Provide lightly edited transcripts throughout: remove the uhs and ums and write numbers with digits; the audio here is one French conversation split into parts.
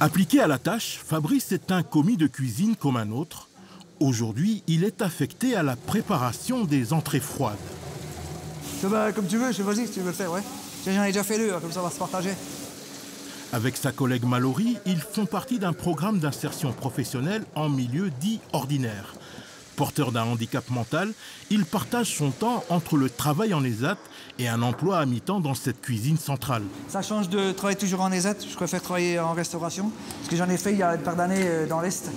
Appliqué à la tâche, Fabrice est un commis de cuisine comme un autre. Aujourd'hui, il est affecté à la préparation des entrées froides. Comme tu veux, vas-y si tu veux le faire, ouais. J'en ai déjà fait deux, comme ça on va se partager. Avec sa collègue Mallory, ils font partie d'un programme d'insertion professionnelle en milieu dit ordinaire. Porteur d'un handicap mental, il partage son temps entre le travail en ESAT et un emploi à mi-temps dans cette cuisine centrale. Ça change de travailler toujours en ESAT, je préfère travailler en restauration, parce que j'en ai fait il y a une paire d'années dans l'Est.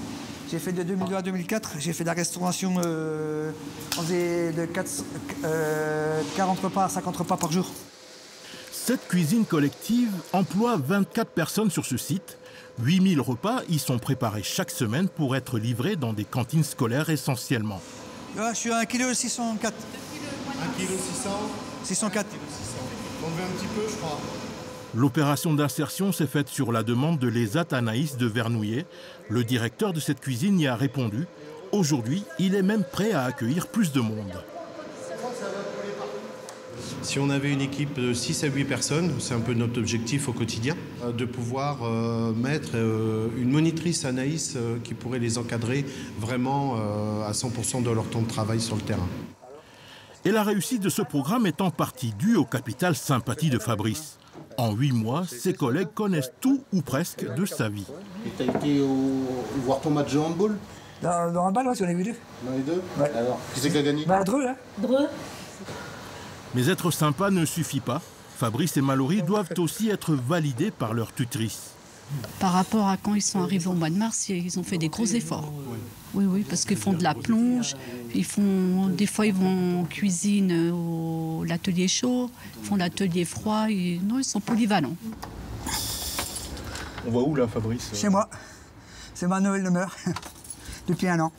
J'ai fait de 2002 à 2004, j'ai fait de la restauration, on faisait de 40 repas à 50 repas par jour. Cette cuisine collective emploie 24 personnes sur ce site. 8000 repas y sont préparés chaque semaine pour être livrés dans des cantines scolaires essentiellement. Là, je suis à 1,604 kg. 1,6 kg 604. On veut un petit peu, je crois. L'opération d'insertion s'est faite sur la demande de l'ESAT Anaïs de Vernouillet. Le directeur de cette cuisine y a répondu. Aujourd'hui, il est même prêt à accueillir plus de monde. Si on avait une équipe de 6 à 8 personnes, c'est un peu notre objectif au quotidien, de pouvoir mettre une monitrice Anaïs qui pourrait les encadrer vraiment à 100% de leur temps de travail sur le terrain. Et la réussite de ce programme est en partie due au capital sympathie de Fabrice. En 8 mois, ses collègues connaissent tout ou presque de sa vie. Et t'as été voir ton match de handball? Dans le handball, ouais, si on a vu deux. Dans les deux? Ouais. Alors, qui c'est qui a gagné? Dreux, hein. Dreux. Mais être sympa ne suffit pas. Fabrice et Mallory doivent aussi être validés par leur tutrice. Par rapport à quand ils sont arrivés au mois de mars, ils ont fait des gros efforts. Oui, parce qu'ils font de la plonge, des fois ils vont en cuisine l'atelier chaud, ils font l'atelier froid, non, ils sont polyvalents. On va où là, Fabrice? Chez moi. C'est ma nouvelle demeure, depuis 1 an.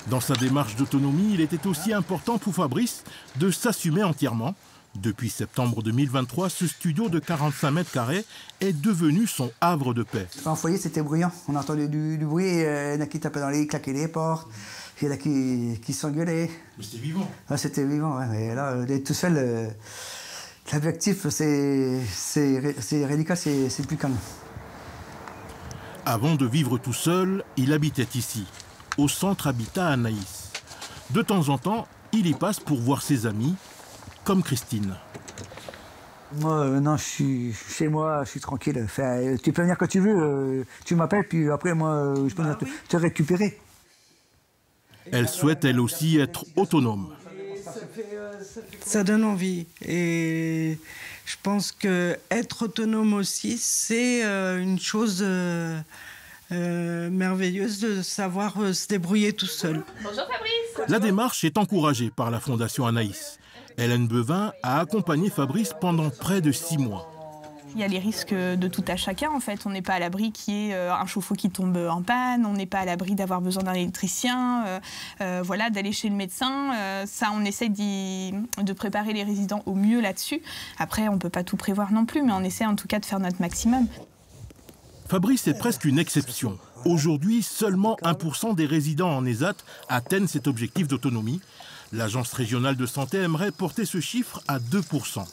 Dans sa démarche d'autonomie, il était aussi important pour Fabrice de s'assumer entièrement. Depuis septembre 2023, ce studio de 45 mètres carrés est devenu son havre de paix. En foyer, c'était bruyant. On entendait du bruit, il y en a qui tapaient dans les claquaient les portes, il y en a qui s'engueulaient. Mais c'était vivant. Ouais, c'était vivant, ouais. Mais là, d'être tout seul, l'objectif, c'est radical, c'est plus calme. Avant de vivre tout seul, il habitait ici, au centre Habitat Anaïs. De temps en temps, il y passe pour voir ses amis, comme Christine. Moi, maintenant, je suis chez moi, je suis tranquille. Enfin, tu peux venir quand tu veux, tu m'appelles, puis après, moi, je peux venir te récupérer. Elle souhaite, elle aussi, être autonome. Ça donne envie. Et je pense qu'être autonome aussi, c'est une chose merveilleuse de savoir se débrouiller tout seul. Bonjour Fabrice. La démarche est encouragée par la Fondation Anaïs. Hélène Bevin a accompagné Fabrice pendant près de 6 mois. Il y a les risques de tout à chacun, en fait. On n'est pas à l'abri qu'il y ait un chauffe-eau qui tombe en panne, on n'est pas à l'abri d'avoir besoin d'un électricien, voilà, d'aller chez le médecin. Ça, on essaie de préparer les résidents au mieux là-dessus. Après, on ne peut pas tout prévoir non plus, mais on essaie en tout cas de faire notre maximum. Fabrice est presque une exception. Aujourd'hui, seulement 1% des résidents en ESAT atteignent cet objectif d'autonomie. L'Agence régionale de santé aimerait porter ce chiffre à 2%.